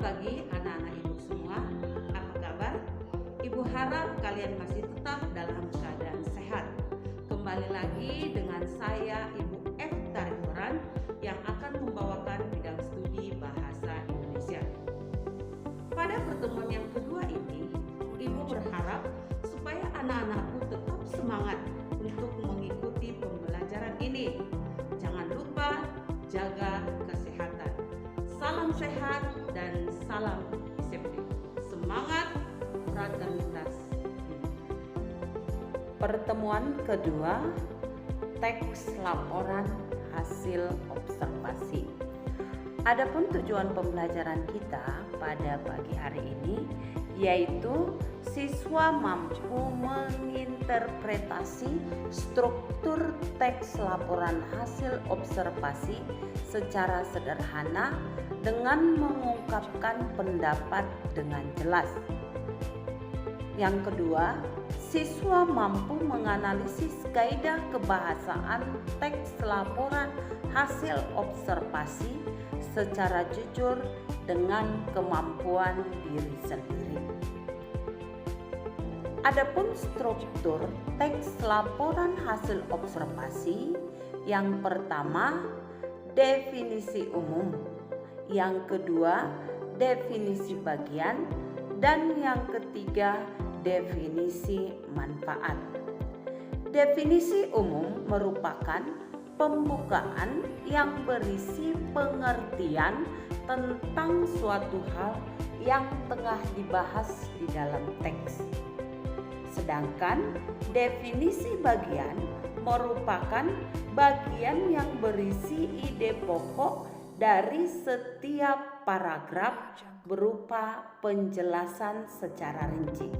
pagi anak-anak ibu semua, apa kabar? Ibu harap kalian masih tetap dalam keadaan sehat. Kembali lagi dengan saya Ibu F. Tarihoran yang akan membawakan bidang studi bahasa Indonesia. Pada pertemuan yang kedua ini, Ibu berharap supaya anak-anakku tetap semangat untuk mengikuti pembelajaran ini. Jangan lupa jaga kesehatan. Salam sehat dan salam disiplin. Semangat radikalitas. Pertemuan kedua, teks laporan hasil observasi. Adapun tujuan pembelajaran kita pada pagi hari ini yaitu siswa mampu menginterpretasi struktur teks laporan hasil observasi secara sederhana dengan mengungkapkan pendapat dengan jelas. Yang kedua, siswa mampu menganalisis kaidah kebahasaan teks laporan hasil observasi secara jujur dengan kemampuan diri sendiri. Adapun struktur teks laporan hasil observasi, yang pertama definisi umum, yang kedua definisi bagian, dan yang ketiga definisi manfaat. Definisi umum merupakan pembukaan yang berisi pengertian tentang suatu hal yang tengah dibahas di dalam teks. Sedangkan definisi bagian merupakan bagian yang berisi ide pokok dari setiap paragraf berupa penjelasan secara rinci.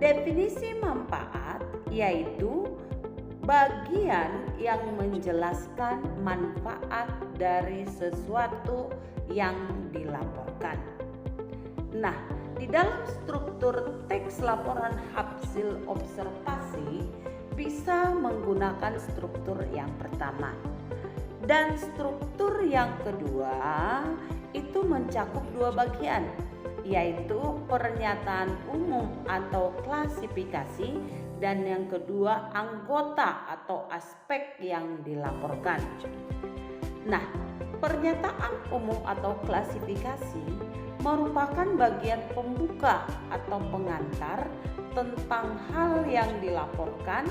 Definisi manfaat yaitu bagian yang menjelaskan manfaat dari sesuatu yang dilaporkan. Nah, di dalam struktur teks laporan hasil observasi bisa menggunakan struktur yang pertama. Dan struktur yang kedua itu mencakup dua bagian, yaitu pernyataan umum atau klasifikasi, dan yang kedua anggota atau aspek yang dilaporkan. Nah, pernyataan umum atau klasifikasi merupakan bagian pembuka atau pengantar tentang hal yang dilaporkan.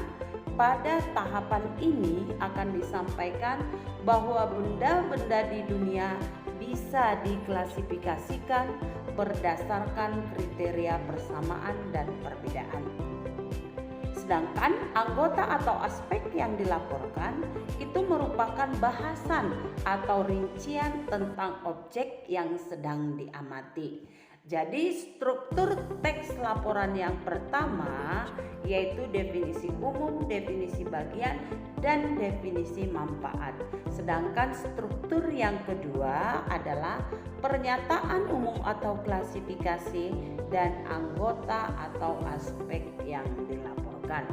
Pada tahapan ini akan disampaikan bahwa benda-benda di dunia bisa diklasifikasikan berdasarkan kriteria persamaan dan perbedaan. Sedangkan anggota atau aspek yang dilaporkan itu merupakan bahasan atau rincian tentang objek yang sedang diamati. Jadi struktur teks laporan yang pertama yaitu definisi umum, definisi bagian, dan definisi manfaat. Sedangkan struktur yang kedua adalah pernyataan umum atau klasifikasi dan anggota atau aspek yang dilaporkan.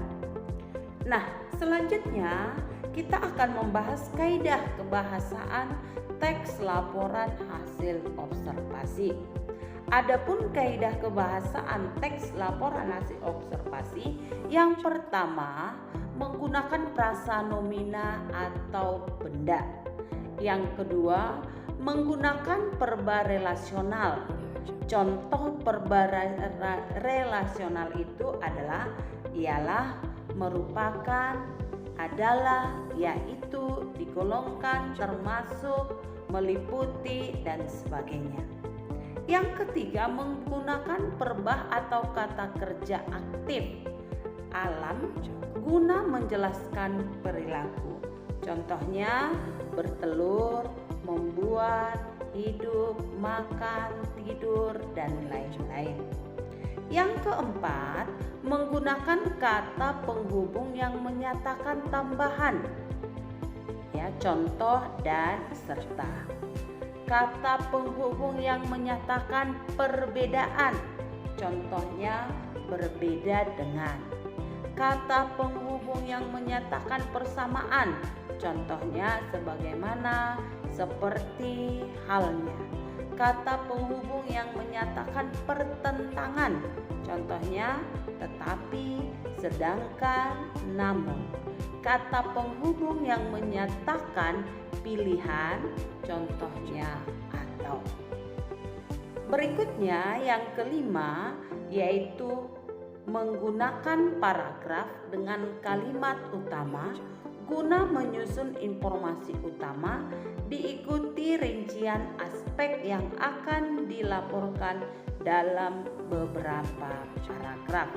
Nah, selanjutnya kita akan membahas kaidah kebahasaan teks laporan hasil observasi. Adapun kaidah kebahasaan teks laporan hasil observasi, yang pertama menggunakan prasa nomina atau benda. Yang kedua menggunakan perba relasional. Contoh perba relasional itu ialah merupakan, adalah, yaitu, digolongkan, termasuk, meliputi, dan sebagainya. Yang ketiga menggunakan perbah atau kata kerja aktif alam guna menjelaskan perilaku. Contohnya bertelur, membuat, hidup, makan, tidur, dan lain-lain. Yang keempat menggunakan kata penghubung yang menyatakan tambahan. Ya, contoh dan serta. Kata penghubung yang menyatakan perbedaan, contohnya berbeda dengan. Kata penghubung yang menyatakan persamaan, contohnya sebagaimana, seperti, halnya. kata penghubung yang menyatakan pertentangan. Contohnya tetapi, sedangkan, namun. Kata penghubung yang menyatakan pilihan, contohnya atau. Berikutnya yang kelima yaitu menggunakan paragraf dengan kalimat utama guna menyusun informasi utama diikuti rincian aspek yang akan dilaporkan dalam beberapa paragraf.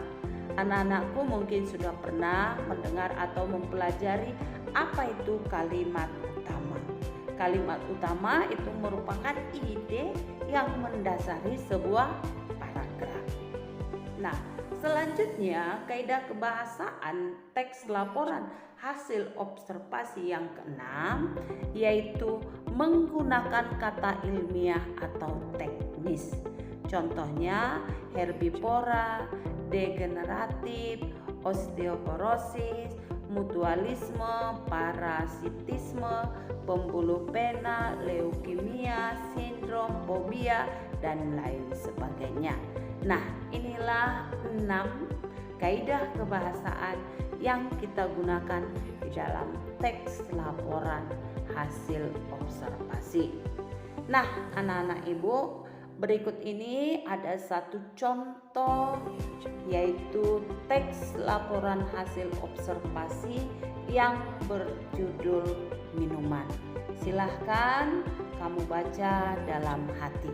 Anak-anakku mungkin sudah pernah mendengar atau mempelajari apa itu kalimat utama. Kalimat utama itu merupakan ide yang mendasari sebuah paragraf. Nah, selanjutnya kaidah kebahasaan teks laporan hasil observasi yang keenam yaitu menggunakan kata ilmiah atau teknis. Contohnya herbivora, degeneratif, osteoporosis, mutualisme, parasitisme, pembuluh pena, leukemia, sindrom, fobia, dan lain sebagainya. Nah, inilah 6 kaidah kebahasaan yang kita gunakan di dalam teks laporan hasil observasi. Nah, anak-anak ibu, berikut ini ada satu contoh yaitu teks laporan hasil observasi yang berjudul minuman. Silahkan kamu baca dalam hati.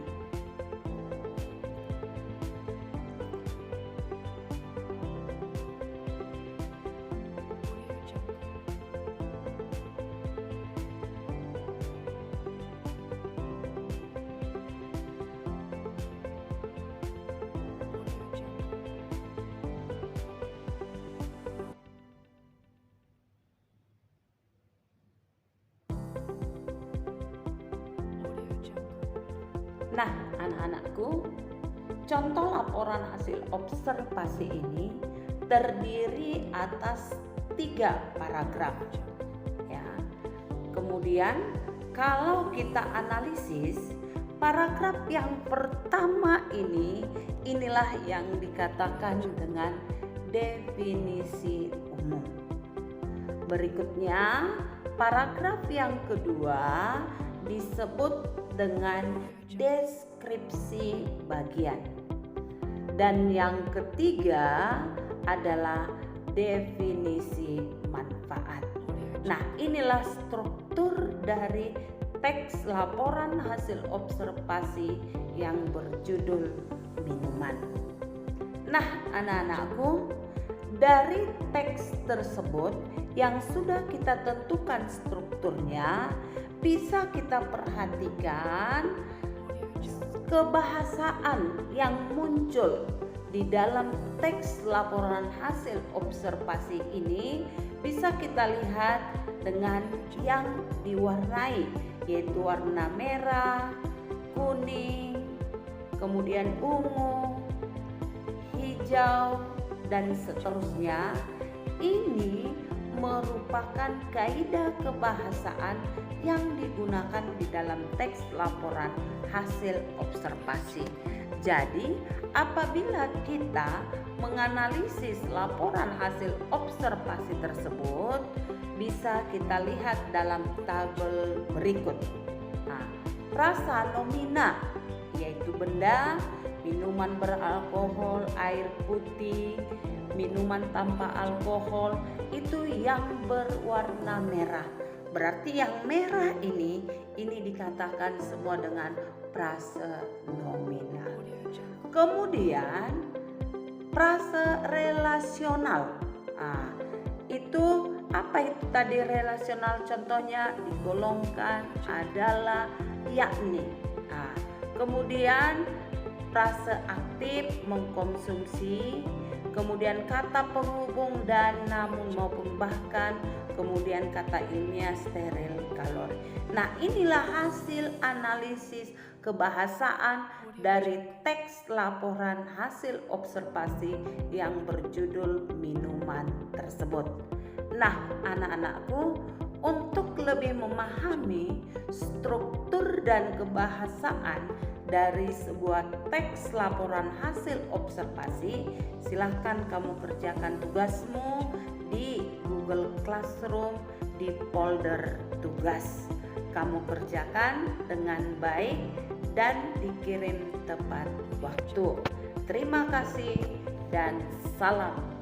Nah, anak-anakku, contoh laporan hasil observasi ini terdiri atas 3 paragraf. Ya. Kemudian kalau kita analisis paragraf yang pertama inilah yang dikatakan dengan definisi umum. Berikutnya, paragraf yang kedua disebut dengan deskripsi bagian. Dan yang ketiga adalah definisi manfaat. Nah, inilah struktur dari teks laporan hasil observasi yang berjudul minuman. Nah, anak-anakku, dari teks tersebut yang sudah kita tentukan strukturnya, bisa kita perhatikan kebahasaan yang muncul di dalam teks laporan hasil observasi ini bisa kita lihat dengan yang diwarnai, yaitu warna merah, kuning, kemudian ungu, hijau, dan seterusnya. Ini merupakan kaidah kebahasaan yang digunakan di dalam teks laporan hasil observasi. Jadi, apabila kita menganalisis laporan hasil observasi tersebut, bisa kita lihat dalam tabel berikut. Nah, rasa nomina yaitu benda, minuman beralkohol, air putih, minuman tanpa alkohol itu yang berwarna merah. Berarti yang merah ini dikatakan semua dengan frase nominal. Kemudian frase relasional. Itu apa itu tadi relasional? Contohnya digolongkan, adalah, yakni. Kemudian frase aktif, mengkonsumsi. Kemudian kata penghubung dan, namun, maupun, bahkan. Kemudian kata ilmiah, steril, kalori. Nah, inilah hasil analisis kebahasaan dari teks laporan hasil observasi yang berjudul minuman tersebut. Nah, anak-anakku, Untuk lebih memahami struktur dan kebahasaan dari sebuah teks laporan hasil observasi, silahkan kamu kerjakan tugasmu di Google Classroom di folder tugas. Kamu kerjakan dengan baik dan dikirim tepat waktu. Terima kasih dan salam